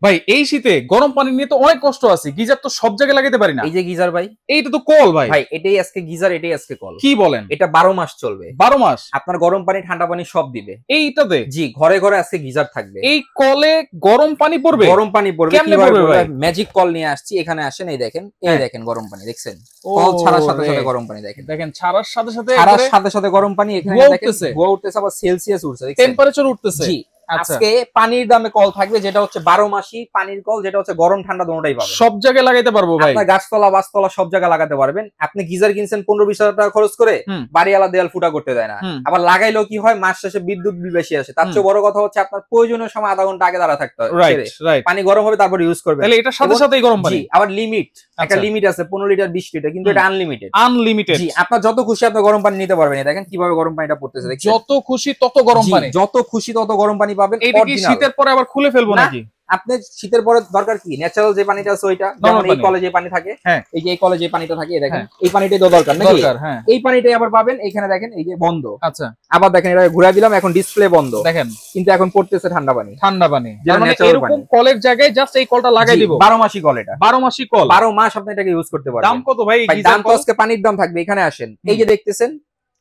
ভাই এই শীতে গরম পানি নিয়ে তো অনেক কষ্ট আছে, গিজার তো সব জায়গায় লাগাতে পারি না। এই যে গিজার ভাই, এইটা তো কল ভাই। ভাই এটাই আজকে গিজার, এটাই আজকে কল। কি বলেন? এটা 12 মাস চলবে। 12 মাস আপনার গরম পানি ঠান্ডা পানি সব দিবে এইটাতে? জি, ঘরে ঘরে আজকে গিজার থাকবে। এই কলে গরম পানি পড়বে? গরম পানি পড়বে। কেমনে কিভাবে পড়বে ভাই? ম্যাজিক কল নিয়ে আসছি, এখানে আসেন, এই দেখেন, এই হ্যাঁ। দেখেন গরম পানি দেখছেন, কল ছাড়ার সাথে সাথে গরম পানি দেখেন, দেখেন ছাড়ার সাথে সাথে ছাড়ার সাথে সাথে গরম পানি এখানে ধোঁয়া দেখেন, উঠতেছে। ধোঁয়া উঠতেছে, আবার সেলসিয়াস উঠছে দেখছেন, টেম্পারেচার উঠতেছে। জি। আচ্ছা, আজকে পানির দামে কল থাকবে, যেটা হচ্ছে 12 মাসি পানির কল, যেটা হচ্ছে গরম ঠান্ডা দুটোই পাবেন। সব জায়গায় লাগাইতে পারবো ভাই? আপনার গাছতলা বাসতলা সব জায়গায় লাগাতে পারবেন। আপনি গিজার কিনছেন 15-20 হাজার টাকা খরচ করে, হুম। বাড়িওয়ালা দেয়াল ফুটা করতে দেয় না। হুম। আবার লাগাইলেও কি হয়, মাস শেষে বিদ্যুৎ বিল বেশি আসে। তার চেয়ে বড় কথা হচ্ছে আপনার প্রয়োজনীয় সময় আধা ঘন্টা আগে দাঁড়া থাকতে হয়, রাইট রাইট। পানি গরম হবে তারপর ইউজ করবেন। তাহলে এটার সাথে সাথেই গরম পানি? জি, আবার লিমিট, একটা আচ্ছা। লিমিট আছে 15 লিটার 20 লিটার, কিন্তু এটা আনলিমিটেড। আনলিমিটেড? জি, আপনার যত খুশি আপনি গরম পানি নিতে পারবেন। দেখেন কিভাবে গরম পানিটা পড়তেছে দেখছেন, যত খুশি তত গরম জি, পানি? যত খুশি তত গরম পানি পাবেন। এটা কি original। শীতের পরে আবার খুলে ফেলবো না, নাকি? আপনি শীতের পরে দরকার কি, ন্যাচারাল যে পানিটা আছে ওইটা, যেমন এই পানি। কলে যে পানি থাকে, হ্যাঁ। এই যে এই কলে যে পানিটা থাকে, এই দেখেন হ্যাঁ। এই পানিটাই তো দরকার নাকি? দরকার, হ্যাঁ। এই পানিটাই আবার পাবেন এখানে, দেখেন এই যে বন্ধ, আচ্ছা, আবার দেখেন এটা ঘুরে দিলাম, এখন ডিসপ্লে বন্ধ, দেখেন কিন্তু এখন পড়তেছে ঠান্ডা পানি। ঠান্ডা পানি। যেটা তার মানে natural এরকম পানি। কলের জায়গায় জাস্ট এই কলটা লাগাই দিব? 12 মাসি কল এটা, 12 মাসই কল? 12 মাস আপনি এটাকে ইউজ করতে পারবেন। দাম কত ভাই? ভাই দাম তো আজকে পানির দাম থাকবে, এখানে আসেন, এই যে দেখতেছেন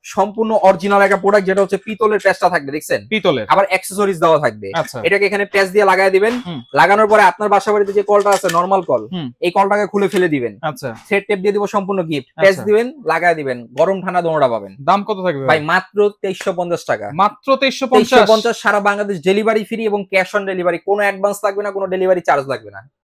সম্পূর্ণ অরিজিনাল একটা প্রোডাক্ট, যেটা হচ্ছে পিতলের প্যাচটা থাকবে দেখছেন, পিতলের? আবার অ্যাকসেসরিজ দেওয়া থাকবে। আচ্ছা। এটাকে এখানে প্যাচ দিয়ে লাগাই দিবেন, হুম। লাগানোর পরে আপনার বাসা বাড়িতে যে কলটা আছে নরমাল কল, হুম। এই কলটাকে খুলে ফেলে দিবেন, আচ্ছা। থ্রেড টেপ দিয়ে দিব, সম্পূর্ণ গিফট, প্যাচ আচ্ছা। দিবেন, লাগাই দিবেন, গরম ঠান্ডা দোনোটা পাবেন। দাম কত থাকবে ভাই মাত্র 2350 টাকা। মাত্র 2350? 2350, সারা বাংলাদেশ ডেলিভারি ফ্রি এবং ক্যাশ অন ডেলিভারি, কোনো অ্যাডভান্স লাগবে না, কোনো ডেলিভারি চার্জ লাগবে না।